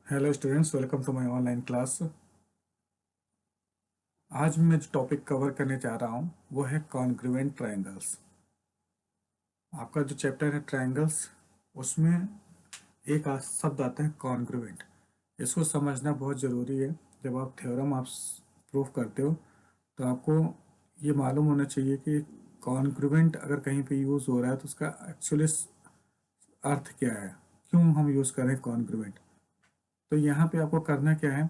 Hello students, welcome to my online class. आज मैं जो टॉपिक कवर करने जा रहा हूँ वो है कॉन्ग्रुएंट ट्रायंगल्स। आपका जो चैप्टर है ट्रायंगल्स, उसमें एक शब्द आता है कॉन्ग्रुएंट। इसको समझना बहुत ज़रूरी है। जब आप थ्योरम प्रूफ करते हो तो आपको ये मालूम होना चाहिए कि कॉन्ग्रुएंट अगर कहीं पे यूज़ हो रहा है तो उसका एक्चुअली अर्थ क्या है, क्यों हम यूज़ करें कॉन्ग्रुएंट। तो यहाँ पे आपको करना क्या है,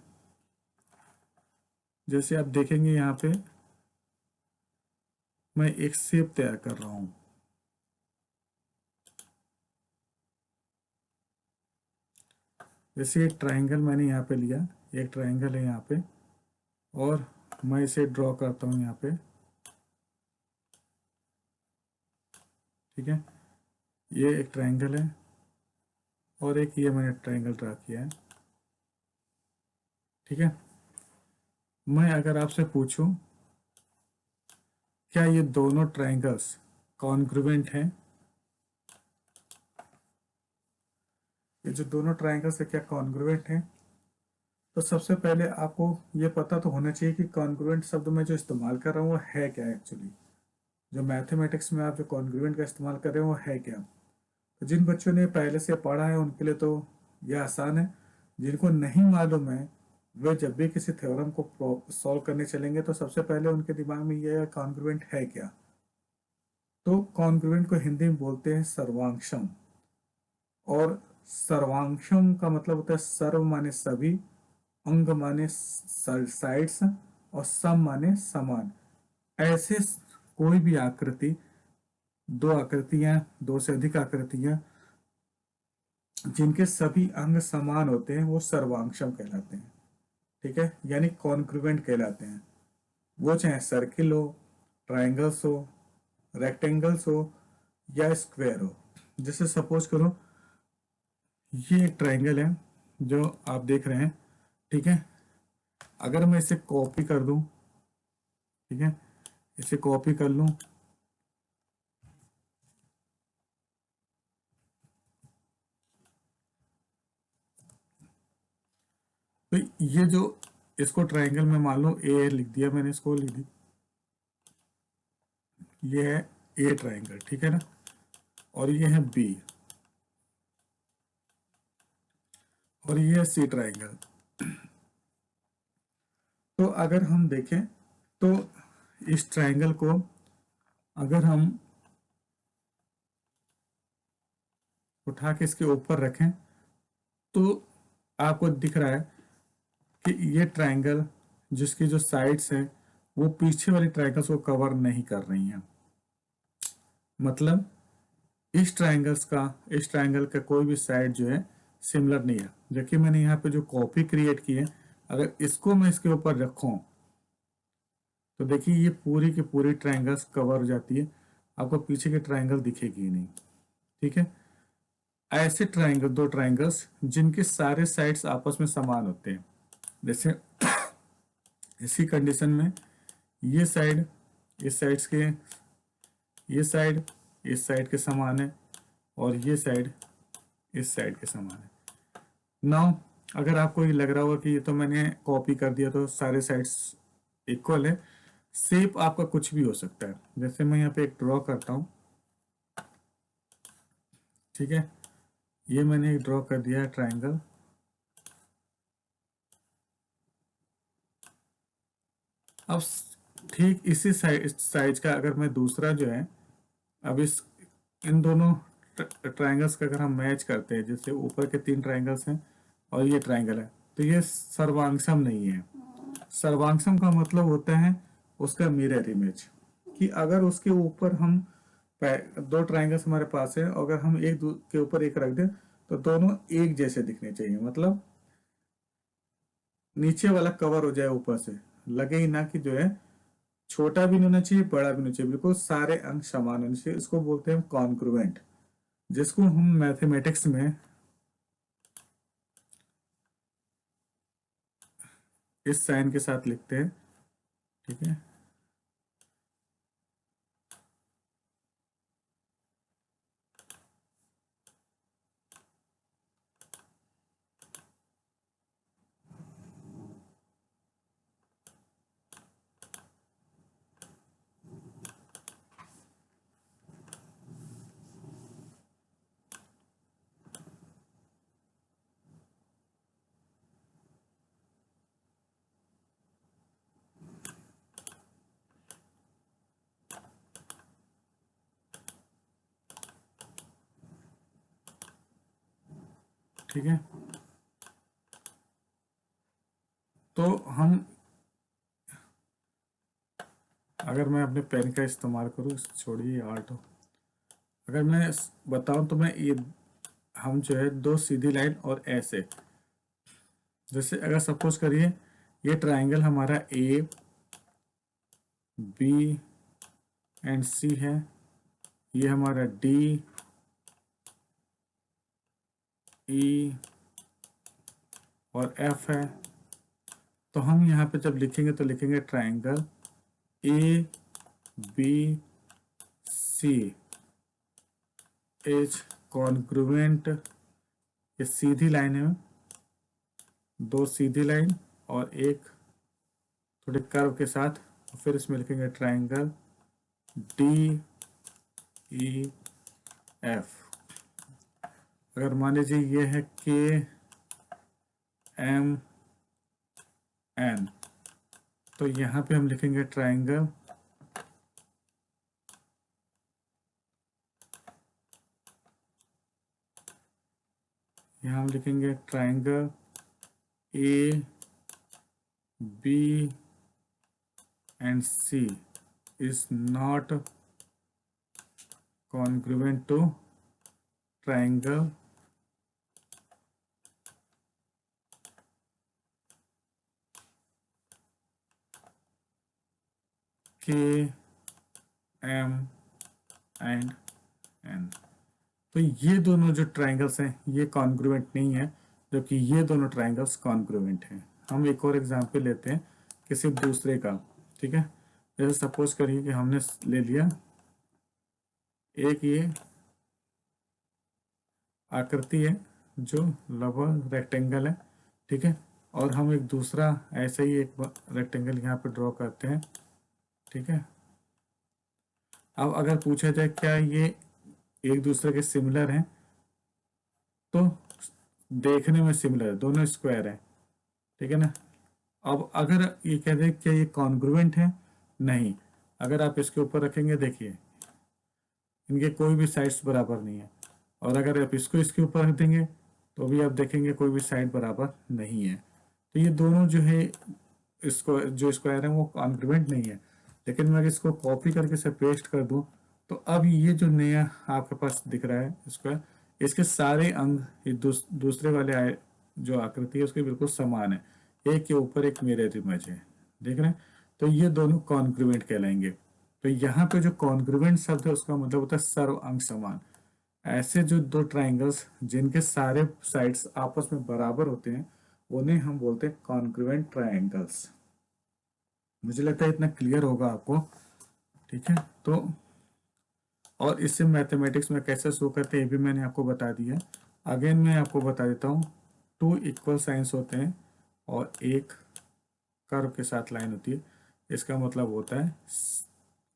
जैसे आप देखेंगे यहाँ पे मैं एक शेप तैयार कर रहा हूँ। जैसे एक ट्रायंगल मैंने यहाँ पे लिया, एक ट्रायंगल है यहाँ पे, और मैं इसे ड्रॉ करता हूँ यहाँ पे। ठीक है, ये एक ट्रायंगल है और एक ये मैंने ट्रायंगल ड्रा किया है। ठीक है, मैं अगर आपसे पूछूं क्या ये दोनों ट्रायंगल्स कॉन्ग्रुएंट हैं, ये जो दोनों ट्रायंगल्स है क्या कॉन्ग्रुएंट हैं, तो सबसे पहले आपको ये पता तो होना चाहिए कि कॉन्ग्रुएंट शब्द में जो इस्तेमाल कर रहा हूँ वो है क्या एक्चुअली। जो मैथमेटिक्स में आप जो कॉन्ग्रुएंट का इस्तेमाल कर रहे हो वो है क्या। तो जिन बच्चों ने पहले से पढ़ा है उनके लिए तो यह आसान है। जिनको नहीं मालूम है वे जब भी किसी थ्योरम को सॉल्व करने चलेंगे तो सबसे पहले उनके दिमाग में यह कॉन्ग्रुएंट है क्या। तो कॉन्ग्रुएंट को हिंदी में बोलते हैं सर्वांशम। और सर्वांशम का मतलब होता है सर्व माने सभी, अंग माने साइड्स, और सम माने समान। ऐसे कोई भी आकृति, दो आकृतियां, दो से अधिक आकृतियां जिनके सभी अंग समान होते हैं वो सर्वांशम कहलाते हैं। ठीक है, यानी कॉन्ग्रुएंट कहलाते हैं। वो चाहे सर्किल हो, ट्रायंगल्स हो, रेक्टेंगल्स हो या स्क्वायर हो। जैसे सपोज करो ये एक ट्रायंगल है जो आप देख रहे हैं। ठीक है, अगर मैं इसे कॉपी कर दूं, ठीक है, इसे कॉपी कर लूं, तो ये जो इसको ट्रायंगल में मान लो ए लिख दिया मैंने, इसको लिख दी, ये है ए ट्रायंगल। ठीक है ना, और ये है बी, और ये है सी ट्रायंगल। तो अगर हम देखें तो इस ट्रायंगल को अगर हम उठा के इसके ऊपर रखें तो आपको दिख रहा है कि ये ट्रायंगल जिसकी जो साइड्स हैं वो पीछे वाली ट्रायंगल्स को कवर नहीं कर रही हैं। मतलब इस ट्रायंगल का कोई भी साइड जो है सिमिलर नहीं है। जबकि मैंने यहाँ पे जो कॉपी क्रिएट की है, अगर इसको मैं इसके ऊपर रखूं तो देखिए ये पूरी की पूरी ट्रायंगल्स कवर हो जाती है, आपको पीछे की ट्रायंगल दिखेगी ही नहीं। ठीक है, ऐसे ट्रायंगल, दो ट्रायंगल्स जिनके सारे साइड्स आपस में समान होते हैं। जैसे इसी कंडीशन में ये साइड इस साइड्स के, ये साइड इस साइड के समान है, और ये साइड इस साइड के समान है। नाउ अगर आपको ये लग रहा होगा कि ये तो मैंने कॉपी कर दिया तो सारे साइड्स इक्वल है, शेप आपका कुछ भी हो सकता है। जैसे मैं यहाँ पे एक ड्रॉ करता हूँ। ठीक है, ये मैंने एक ड्रॉ कर दिया है ट्रायंगल। अब ठीक इसी साइज का अगर मैं दूसरा जो है, अब इस इन दोनों ट्रायंगल्स का अगर हम मैच करते हैं, जैसे ऊपर के तीन ट्रायंगल्स हैं और ये ट्रायंगल है, तो ये सर्वांगसम नहीं है। सर्वांगसम का मतलब होता है उसका मिरर इमेज, कि अगर उसके ऊपर हम दो ट्रायंगल्स हमारे पास है, अगर हम एक के ऊपर एक रख दें तो दोनों एक जैसे दिखने चाहिए। मतलब नीचे वाला कवर हो जाए ऊपर से, लगे ही ना कि जो है छोटा भी नहीं होना चाहिए, बड़ा भी नहीं चाहिए, बिल्कुल सारे अंक समान होने चाहिए। इसको बोलते हैं कॉन्ग्रुएंट, जिसको हम मैथमेटिक्स में इस साइन के साथ लिखते हैं। ठीक है, ठीक है, तो हम, अगर मैं अपने पेन का इस्तेमाल करूँ, छोड़िए आर्ट, अगर मैं बताऊं तो मैं ये, हम जो है दो सीधी लाइन और ऐसे, जैसे अगर सपोज करिए ये ट्राइंगल हमारा ए बी एंड सी है, ये हमारा डी ई और एफ है, तो हम यहाँ पे जब लिखेंगे तो लिखेंगे triangle A B C is congruent, ये सीधी लाइन है, दो सीधी लाइन और एक थोड़े कर्व के साथ, फिर इसमें लिखेंगे ट्राइंगल डी ई एफ। अगर मान लीजिए ये है के एम एन, तो यहाँ पे हम लिखेंगे ट्राइंगल यहाँ हम लिखेंगे triangle A B and C is not congruent to triangle K M and N। तो ये दोनों जो ट्राइंगल्स हैं ये कॉन्ग्रुएंट नहीं है, जबकि ये दोनों ट्राइंगल्स कॉन्ग्रुएंट हैं। हम एक और एग्जांपल लेते हैं किसी दूसरे का, ठीक है। जैसे सपोज करिए कि हमने ले लिया एक ये आकृति है जो लगभग रेक्टेंगल है, ठीक है, और हम एक दूसरा ऐसे ही एक रेक्टेंगल यहाँ पे ड्रॉ करते हैं, ठीक है। अब अगर पूछा जाए क्या ये एक दूसरे के सिमिलर हैं, तो देखने में सिमिलर है, दोनों स्क्वायर है, ठीक है ना। अब अगर ये कह दें क्या ये कॉन्ग्रुएंट है, नहीं। अगर आप इसके ऊपर रखेंगे, देखिए इनके कोई भी साइड्स बराबर नहीं है, और अगर आप इसको इसके ऊपर रख देंगे तो भी आप देखेंगे कोई भी साइड बराबर नहीं है। तो ये दोनों जो है इसको जो स्क्वायर है वो कॉन्ग्रुएंट नहीं है। लेकिन मैं अगर इसको कॉपी करके इसे पेस्ट कर दूं, तो अब ये जो नया आपके पास दिख रहा है स्क्वायर, इसके सारे अंग ये दूसरे वाले जो आकृति है उसके बिल्कुल समान है, एक के ऊपर एक मिरर इमेज है, देख रहे हैं। तो ये दोनों कॉन्ग्रुएंट कहलाएंगे। तो यहाँ पे जो कॉन्ग्रुएंट शब्द है उसका मतलब होता है सर्व अंग समान। ऐसे जो दो ट्राइंगल्स जिनके सारे साइड्स आपस में बराबर होते हैं उन्हें हम बोलते हैं कॉन्ग्रुएंट ट्राइंगल्स। मुझे लगता है इतना क्लियर होगा आपको, ठीक है। तो और इससे मैथमेटिक्स में कैसे शो करते हैं ये भी मैंने आपको बता दिया। अगेन मैं आपको बता देता हूँ, टू इक्वल साइंस होते हैं और एक कर्व के साथ लाइन होती है, इसका मतलब होता है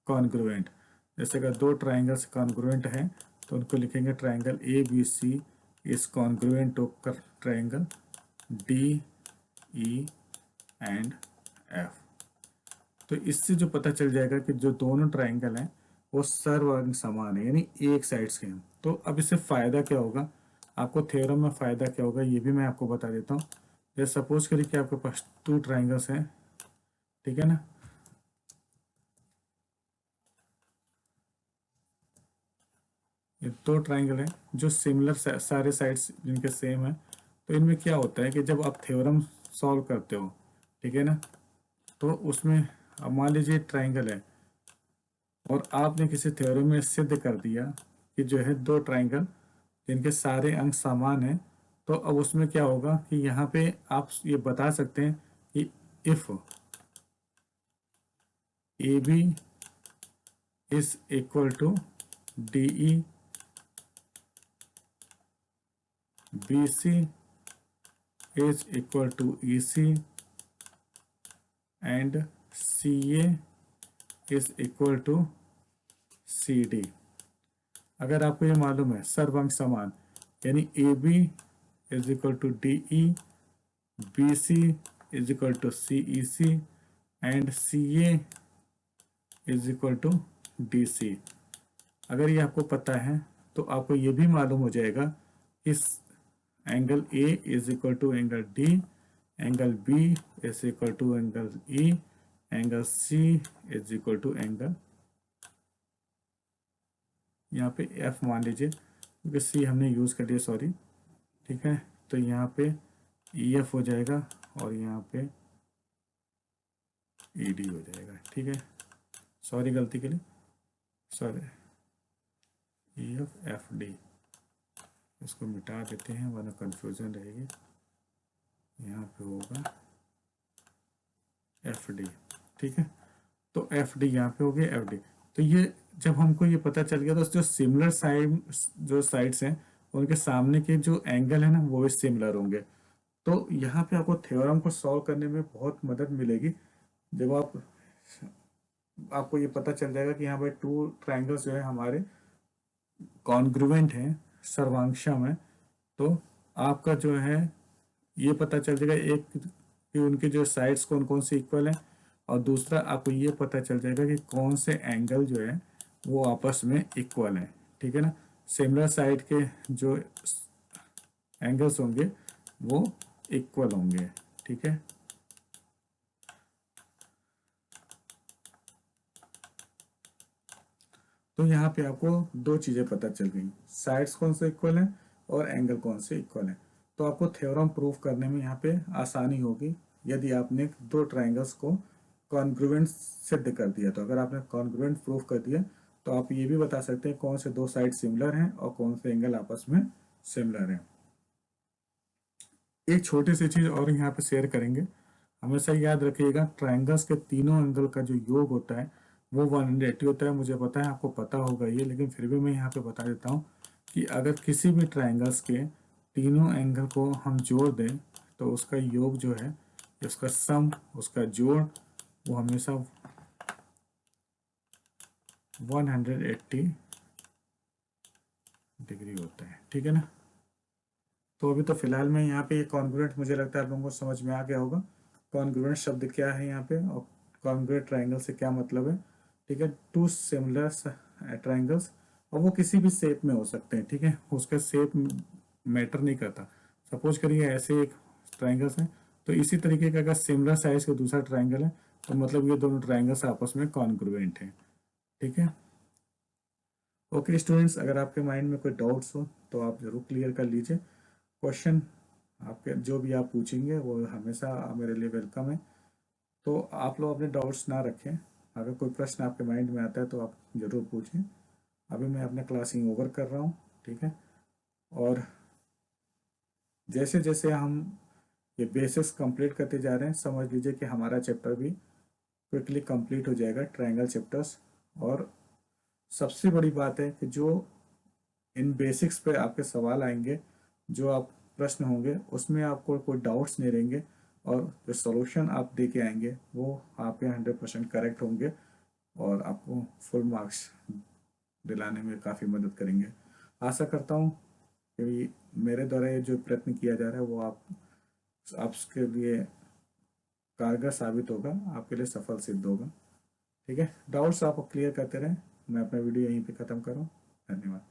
कॉन्ग्रुएंट। जैसे अगर दो ट्राइंगल्स कॉन्ग्रुएंट हैं तो उनको लिखेंगे triangle A B C is congruent to triangle D E and F. तो इससे जो पता चल जाएगा कि जो दोनों ट्राइंगल हैं वो सर्वांग समान है, यानी एक साइड्स के हैं। तो अब इससे फ़ायदा क्या होगा, आपको थ्योरम में फ़ायदा क्या होगा ये भी मैं आपको बता देता हूँ। जैसे सपोज करिए कि आपके पास टू ट्राइंगल्स हैं, ठीक है ना। ये दो ट्राइंगल हैं जो सिमिलर सारे साइड्स जिनके सेम है, तो इनमें क्या होता है कि जब आप थ्योरम सॉल्व करते हो, ठीक है ना, तो उसमें अब मान लीजिए ट्राइंगल है और आपने किसी थ्योरम में सिद्ध कर दिया कि जो है दो ट्राइंगल जिनके सारे अंग समान हैं, तो अब उसमें क्या होगा कि यहाँ पे आप ये बता सकते हैं कि if A B is equal to D E, B C is equal to E C and C A is equal to C D. अगर आपको ये मालूम है सर्वांग समान, यानी A B is equal to D E, B C is equal to C E C and C A is equal to D C. अगर ये आपको पता है तो आपको ये भी मालूम हो जाएगा कि angle A is equal to angle D, angle B is equal to angle E, angle C is equal to angle, यहाँ पे एफ मान लीजिए क्योंकि सी हमने यूज़ कर लिया, सॉरी, ठीक है। तो यहाँ पे ई एफ हो जाएगा और यहाँ पे ई डी हो जाएगा, ठीक है। सॉरी गलती के लिए, sorry, E F F D, इसको मिटा देते हैं वरना कन्फ्यूज़न रहेगी। यहाँ पे होगा एफ डी, ठीक है। तो एफ डी यहाँ पे हो गया एफ डी। तो ये जब हमको ये पता चल गया तो जो सिमिलर साइड, जो साइड्स हैं उनके सामने के जो एंगल है ना वो भी सिमिलर होंगे। तो यहाँ पे आपको थ्योरम को सॉल्व करने में बहुत मदद मिलेगी जब आपको ये पता चल जाएगा कि यहाँ पे टू ट्राइंगल्स जो है हमारे कॉन्ग्रुवेंट हैं, सर्वांक्षम है। तो आपका जो है ये पता चल जाएगा एक कि उनके जो साइड्स कौन कौन से इक्वल हैं, और दूसरा आपको ये पता चल जाएगा कि कौन से एंगल जो है वो आपस में इक्वल हैं, ठीक है ना। सिमिलर साइड के जो एंगल्स होंगे वो इक्वल होंगे, ठीक है। तो यहाँ पे आपको दो चीज़ें पता चल गई, साइड्स कौन से इक्वल हैं और एंगल कौन से इक्वल हैं। तो आपको थ्योरम प्रूफ करने में यहाँ पे आसानी होगी यदि आपने दो ट्राइंगल्स को कॉन्ग्रुएंट सिद्ध कर दिया। तो अगर आपने कॉन्ग्रुएंट प्रूफ कर दिया तो आप ये भी बता सकते हैं कौन से दो साइड सिमिलर हैं और कौन से एंगल आपस में सिमिलर हैं। एक छोटी सी चीज़ और यहाँ पे शेयर करेंगे, हमेशा याद रखिएगा ट्राइंगल्स के तीनों एंगल का जो योग होता है वो 180 होता है। मुझे पता है आपको पता होगा ये, लेकिन फिर भी मैं यहाँ पे बता देता हूँ कि अगर किसी भी ट्राइंगल्स के तीनों एंगल को हम जोड़ दें तो उसका योग जो है, उसका सम, उसका जोड़, वो हमेशा 180 डिग्री होता है, ठीक है ना। तो अभी तो फिलहाल में यहाँ पे ये कॉन्ग्रुएंट, मुझे लगता है आप लोगों को समझ में आ गया होगा कॉन्ग्रुएंट शब्द क्या है यहाँ पे और कॉन्ग्रुएंट ट्राइंगल से क्या मतलब है, ठीक है। टू सिमिलर ट्राइंगल्स, और वो किसी भी शेप में हो सकते हैं, ठीक है, उसका शेप मैटर नहीं करता। सपोज करिए ऐसे एक ट्राइंगल्स हैं, तो इसी तरीके का अगर सिमिलर साइज का दूसरा ट्राइंगल है तो मतलब ये दोनों ट्राइंगल्स आपस में कॉन्ग्रुएंट हैं, ठीक है। ओके स्टूडेंट्स, अगर आपके माइंड में कोई डाउट्स हो तो आप जरूर क्लियर कर लीजिए। क्वेश्चन आपके जो भी आप पूछेंगे वो हमेशा मेरे लिए वेलकम है। तो आप लोग अपने डाउट्स ना रखें, अगर कोई प्रश्न आपके माइंड में आता है तो आप ज़रूर पूछें। अभी मैं अपना क्लासिंग ओवर कर रहा हूँ, ठीक है। और जैसे जैसे हम ये बेसिक्स कंप्लीट करते जा रहे हैं, समझ लीजिए कि हमारा चैप्टर भी क्विकली कंप्लीट हो जाएगा, ट्रायंगल चैप्टर्स। और सबसे बड़ी बात है कि जो इन बेसिक्स पे आपके सवाल आएंगे, जो आप प्रश्न होंगे उसमें आपको कोई डाउट्स नहीं रहेंगे, और जो सॉल्यूशन आप दे के आएंगे वो आपके 100% करेक्ट होंगे और आपको फुल मार्क्स दिलाने में काफ़ी मदद करेंगे। आशा करता हूँ कि मेरे द्वारा ये जो प्रयत्न किया जा रहा है वो आपके लिए कारगर साबित होगा, आपके लिए सफल सिद्ध होगा, ठीक है। डाउट्स आप क्लियर करते रहें। मैं अपना वीडियो यहीं पे ख़त्म करूँ। धन्यवाद।